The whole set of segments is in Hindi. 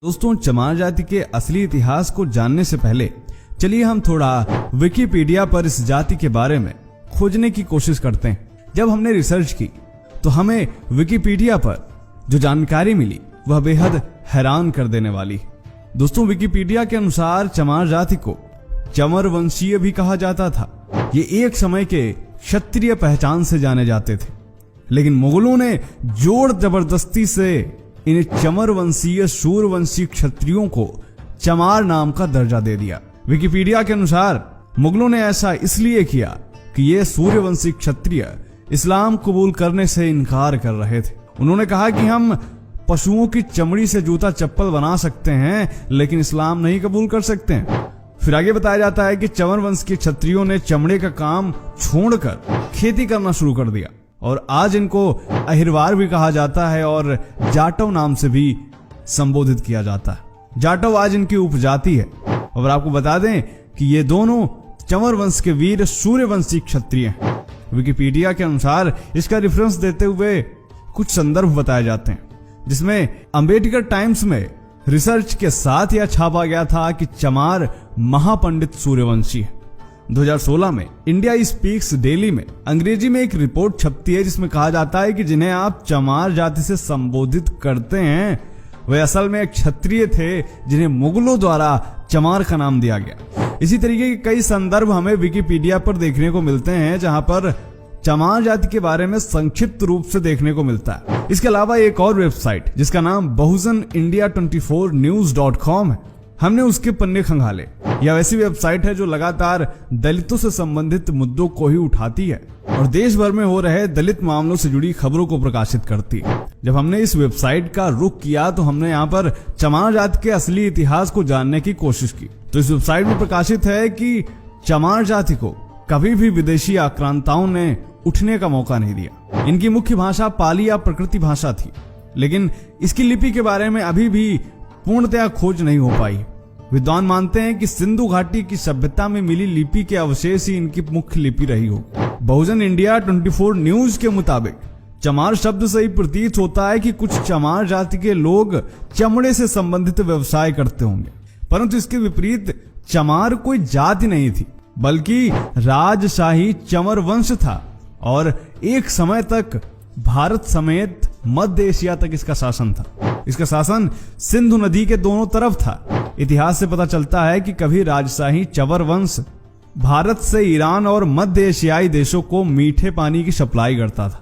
दोस्तों, चमार जाति के असली इतिहास को जानने से पहले चलिए हम थोड़ा विकिपीडिया पर इस जाति के बारे में खोजने की कोशिश करते हैं। जब हमने रिसर्च की तो हमें विकिपीडिया पर जो जानकारी मिली वह बेहद हैरान कर देने वाली। दोस्तों, विकिपीडिया के अनुसार चमार जाति को चमर वंशीय भी कहा जाता था। ये एक समय के क्षत्रिय पहचान से जाने जाते थे, लेकिन मुगलों ने जोर जबरदस्ती से इन चमर वंशीय सूर्यवंशी क्षत्रियों को चमार नाम का दर्जा दे दिया। विकिपीडिया के अनुसार मुगलों ने ऐसा इसलिए किया कि ये सूर्यवंशी क्षत्रिय इस्लाम कबूल करने से इनकार कर रहे थे। उन्होंने कहा कि हम पशुओं की चमड़ी से जूता चप्पल बना सकते हैं, लेकिन इस्लाम नहीं कबूल कर सकते हैं। फिर आगे बताया जाता है कि चमर वंश के क्षत्रियों ने चमड़े का काम छोड़कर खेती करना शुरू कर दिया और आज इनको अहिरवार भी कहा जाता है और जाटव नाम से भी संबोधित किया जाता है। जाटव आज इनकी उपजाति है। और आपको बता दें कि ये दोनों चमर वंश के वीर सूर्यवंशी क्षत्रिय हैं। विकिपीडिया के अनुसार इसका रेफरेंस देते हुए कुछ संदर्भ बताए जाते हैं, जिसमें अंबेडकर टाइम्स में रिसर्च के साथ यह छापा गया था कि चमार महापंडित सूर्यवंशी है। 2016 में इंडिया स्पीक्स डेली में अंग्रेजी में एक रिपोर्ट छपती है, जिसमें कहा जाता है कि जिन्हें आप चमार जाति से संबोधित करते हैं वे असल में क्षत्रिय थे, जिन्हें मुगलों द्वारा चमार का नाम दिया गया। इसी तरीके के कई संदर्भ हमें विकिपीडिया पर देखने को मिलते हैं, जहां पर चमार जाति के बारे में संक्षिप्त रूप से देखने को मिलता है। इसके अलावा एक और वेबसाइट जिसका नाम बहुजन इंडिया 24news.com है, हमने उसके पन्ने खंगाले। यह वैसी वेबसाइट है जो लगातार दलितों से संबंधित मुद्दों को ही उठाती है और देश भर में हो रहे दलित मामलों से जुड़ी खबरों को प्रकाशित करती है। जब हमने इस वेबसाइट का रुख किया तो हमने यहाँ पर चमार जाति के असली इतिहास को जानने की कोशिश की। तो इस वेबसाइट में प्रकाशित है कि चमार जाति को कभी भी विदेशी आक्रांताओं ने उठने का मौका नहीं दिया। इनकी मुख्य भाषा पाली या प्रकृति भाषा थी, लेकिन इसकी लिपि के बारे में अभी भी पूर्णतया खोज नहीं हो पाई। विद्वान मानते हैं कि सिंधु घाटी की सभ्यता में मिली लिपि के अवशेष ही इनकी मुख्य लिपि रही हो। बहुजन इंडिया 24 न्यूज के मुताबिक चमार शब्द से ही प्रतीत होता है कि कुछ चमार जाति के लोग चमड़े से संबंधित व्यवसाय करते होंगे, परंतु इसके विपरीत चमार कोई जाति नहीं थी, बल्कि राजशाही चमर वंश था और एक समय तक भारत समेत मध्य एशिया तक इसका शासन था। इसका शासन सिंधु नदी के दोनों तरफ था। इतिहास से पता चलता है कि कभी राजशाही चबर वंश भारत से ईरान और मध्य एशियाई देशों को मीठे पानी की सप्लाई करता था।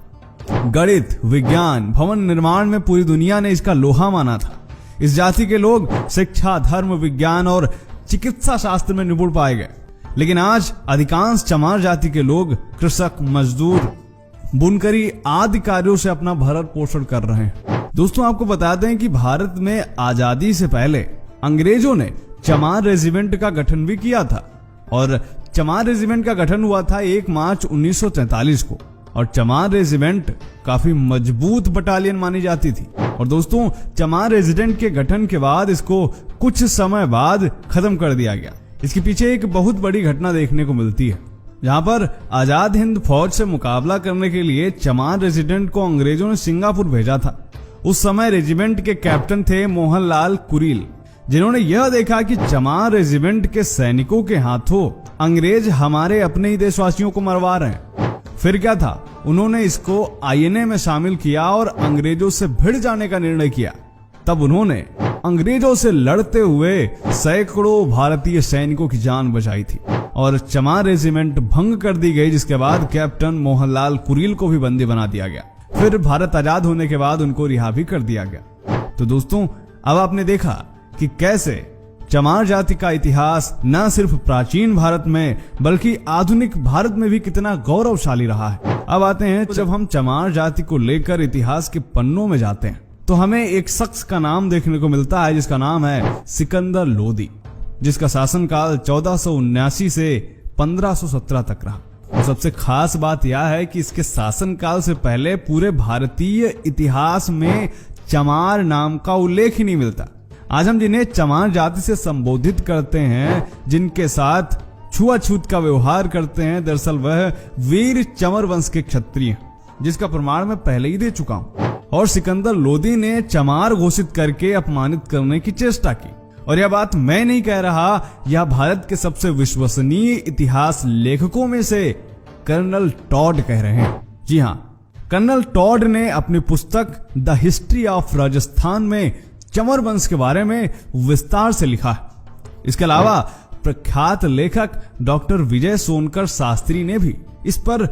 गणित, विज्ञान, भवन निर्माण में पूरी दुनिया ने इसका लोहा माना था। इस जाति के लोग शिक्षा, धर्म, विज्ञान और चिकित्सा शास्त्र में निपुण पाए गए, लेकिन आज अधिकांश चमार जाति के लोग कृषक, मजदूर, बुनकरी आदि कार्यों से अपना भरण पोषण कर रहे हैं। दोस्तों, आपको बता दें कि भारत में आजादी से पहले अंग्रेजों ने चमार रेजिमेंट का गठन भी किया था और चमार रेजिमेंट का गठन हुआ था 1 मार्च 1943 को और चमार रेजिमेंट काफी मजबूत बटालियन मानी जाती थी। और दोस्तों, चमार रेजिमेंट के गठन के बाद इसको कुछ समय बाद खत्म कर दिया गया। इसके पीछे एक बहुत बड़ी घटना देखने को मिलती है, जहां पर आजाद हिंद फौज से मुकाबला करने के लिए चमार रेजिमेंट को अंग्रेजों ने सिंगापुर भेजा था। उस समय रेजिमेंट के कैप्टन थे मोहनलाल कुरील, जिन्होंने यह देखा कि चमार रेजिमेंट के सैनिकों के हाथों अंग्रेज हमारे अपने ही देशवासियों को मरवा रहे हैं। फिर क्या था, उन्होंने इसको आईएनए में शामिल किया और अंग्रेजों से भिड़ जाने का निर्णय किया। तब उन्होंने अंग्रेजों से लड़ते हुए सैकड़ों भारतीय सैनिकों की जान बचाई थी और चमार रेजिमेंट भंग कर दी गई, जिसके बाद कैप्टन मोहनलाल कुरील को भी बंदी बना दिया गया। फिर भारत आजाद होने के बाद उनको रिहा भी कर दिया गया। तो दोस्तों, अब आपने देखा कि कैसे चमार जाति का इतिहास न सिर्फ प्राचीन भारत में बल्कि आधुनिक भारत में भी कितना गौरवशाली रहा है। अब आते हैं, जब हम चमार जाति को लेकर इतिहास के पन्नों में जाते हैं तो हमें एक शख्स का नाम देखने को मिलता है, जिसका नाम है सिकंदर लोदी, जिसका शासनकाल 1479 से 1517 तक रहा। और सबसे खास बात यह है कि इसके शासनकाल से पहले पूरे भारतीय इतिहास में चमार नाम का उल्लेख ही नहीं मिलता। आज हम जिन्हें चमार जाति से संबोधित करते हैं, जिनके साथ छुआछूत का व्यवहार करते हैं, दरअसल वह वीर चमर वंश के क्षत्रिय, जिसका प्रमाण मैं पहले ही दे चुका हूं। और सिकंदर लोदी ने चमार घोषित करके अपमानित करने की चेष्टा की। और यह बात मैं नहीं कह रहा, यह भारत के सबसे विश्वसनीय इतिहास लेखकों में से कर्नल टॉड कह रहे हैं। जी हाँ, कर्नल टॉड ने अपनी पुस्तक द हिस्ट्री ऑफ राजस्थान में चमर वंश के बारे में विस्तार से लिखा है। इसके अलावा प्रख्यात लेखक डॉक्टर विजय सोनकर शास्त्री ने भी इस पर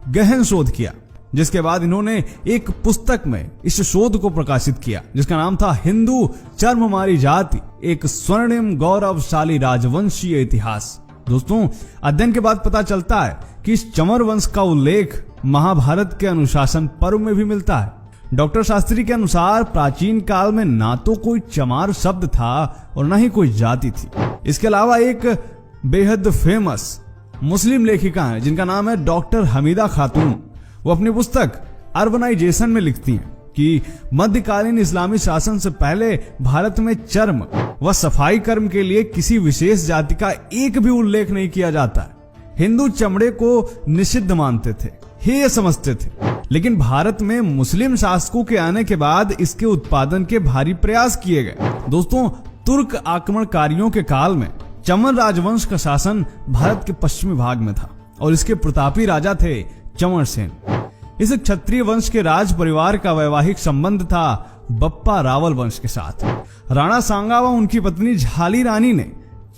गहन शोध किया, जिसके बाद इन्होंने एक पुस्तक में इस शोध को प्रकाशित किया जिसका नाम था हिंदू चर्ममारी जाति, एक स्वर्णिम गौरवशाली राजवंशीय इतिहास। दोस्तों, अध्ययन के बाद पता चलता है कि इस चमर वंश का उल्लेख महाभारत के अनुशासन पर्व में भी मिलता है। डॉक्टर शास्त्री के अनुसार प्राचीन काल में ना तो कोई चमार शब्द था और न ही कोई जाति थी। इसके अलावा एक बेहद फेमस मुस्लिम लेखिका है जिनका नाम है डॉक्टर हमीदा खातून। वो अपनी पुस्तक अर्बनाइजेशन में लिखती हैं कि मध्यकालीन इस्लामी शासन से पहले भारत में चर्म व सफाई कर्म के लिए किसी विशेष जाति का एक भी उल्लेख नहीं किया जाता। हिंदू चमड़े को निषिद्ध मानते थे, हेय समझते थे, लेकिन भारत में मुस्लिम शासकों के आने के बाद इसके उत्पादन के भारी प्रयास किए गए। दोस्तों, तुर्क आक्रमणकारियों के काल में चमर राजवंश का शासन भारत के पश्चिमी भाग में था और इसके प्रतापी राजा थे चमर सेन। इस क्षत्रिय वंश के राज परिवार का वैवाहिक संबंध था बप्पा रावल वंश के साथ। राणा सांगा व उनकी पत्नी झाली रानी ने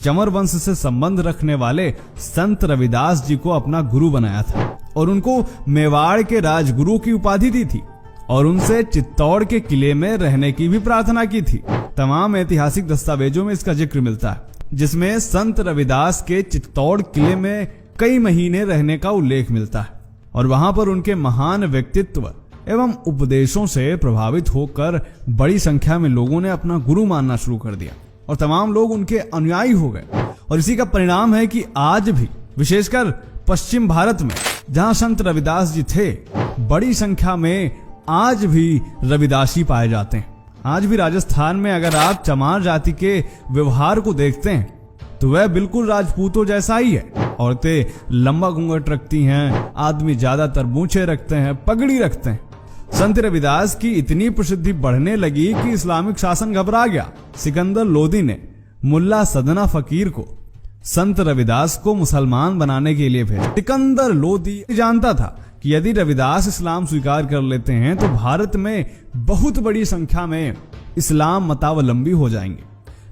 चमर वंश से संबंध रखने वाले संत रविदास जी को अपना गुरु बनाया था और उनको मेवाड़ के राजगुरु की उपाधि दी थी और उनसे चित्तौड़ के किले में रहने की भी प्रार्थना की थी। तमाम ऐतिहासिक दस्तावेजों में इसका जिक्र मिलता है, जिसमें संत रविदास के चित्तौड़ किले में कई महीने रहने का उल्लेख मिलता है और वहां पर उनके महान व्यक्तित्व एवं उपदेशों से प्रभावित होकर बड़ी संख्या में लोगों ने अपना गुरु मानना शुरू कर दिया और तमाम लोग उनके अनुयायी हो गए। और इसी का परिणाम है कि आज भी विशेषकर पश्चिम भारत में जहां संत रविदास जी थे, बड़ी संख्या में आज भी रविदासी पाए जाते हैं। आज भी राजस्थान में अगर आप चमार जाति के व्यवहार को देखते हैं तो वह बिल्कुल राजपूतों जैसा ही है। औरतें लंबा घूंघट रखती हैं, आदमी ज्यादातर मूछें रखते हैं, पगड़ी रखते हैं। संत रविदास की इतनी प्रसिद्धि बढ़ने लगी कि इस्लामिक शासन घबरा गया। सिकंदर लोदी ने मुल्ला सदना फकीर को संत रविदास को मुसलमान बनाने के लिए भेजा। सिकंदर लोदी जानता था कि यदि रविदास इस्लाम स्वीकार कर लेते हैं तो भारत में बहुत बड़ी संख्या में इस्लाम मतावलंबी हो जाएंगे,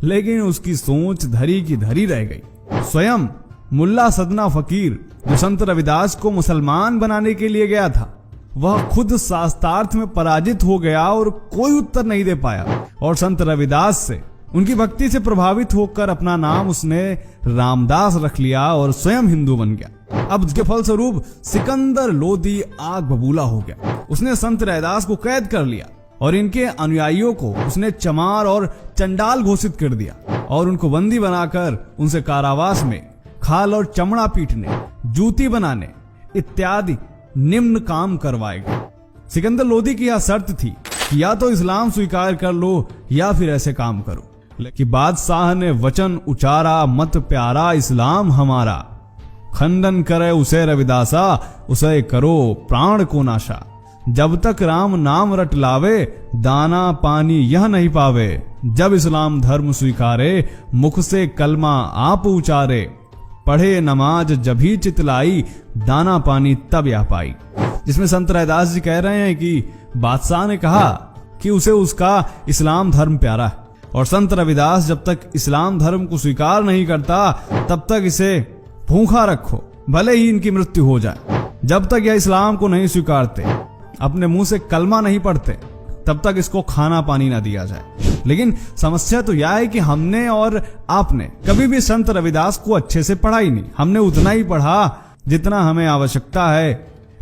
लेकिन उसकी सोच धरी की धरी रह गई। स्वयं मुल्ला सदना फकीर जो संत रविदास को मुसलमान बनाने के लिए गया था, वह खुद शास्त्रार्थ में पराजित हो गया और कोई उत्तर नहीं दे पाया और संत रविदास से उनकी भक्ति से प्रभावित होकर अपना नाम उसने रामदास रख लिया और स्वयं हिंदू बन गया। अब इसके फलस्वरूप सिकंदर लोदी आग बबूला हो गया। उसने संत रविदास को कैद कर लिया और इनके अनुयायियों को उसने चमार और चंडाल घोषित कर दिया और उनको बंदी बनाकर उनसे कारावास में खाल और चमड़ा पीटने, जूती बनाने इत्यादि निम्न काम करवाएगा। सिकंदर लोदी की यह शर्त थी कि या तो इस्लाम स्वीकार कर लो या फिर ऐसे काम करो। कि बादशाह ने वचन उचारा, मत प्यारा इस्लाम हमारा, खंडन करे उसे रविदासा, उसे करो प्राण को नाशा। जब तक राम नाम रट लावे, दाना पानी यह नहीं पावे। जब इस्लाम धर्म स्वीकारे, मुख से कलमा आप उचारे। पढ़े नमाज जभी चितलाई, दाना पानी तब या पाई। जिसमें संत रविदास जी कह रहे हैं कि बादशाह ने कहा कि उसे उसका इस्लाम धर्म प्यारा है और संत रविदास जब तक इस्लाम धर्म को स्वीकार नहीं करता तब तक इसे भूखा रखो, भले ही इनकी मृत्यु हो जाए। जब तक यह इस्लाम को नहीं स्वीकारते, अपने मुंह से कलमा नहीं पढ़ते, तब तक इसको खाना पानी ना दिया जाए। लेकिन समस्या तो यह है कि हमने और आपने कभी भी संत रविदास को अच्छे से पढ़ा ही नहीं। हमने उतना ही पढ़ा जितना हमें आवश्यकता है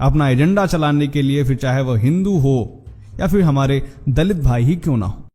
अपना एजेंडा चलाने के लिए, फिर चाहे वह हिंदू हो या फिर हमारे दलित भाई ही क्यों ना हो।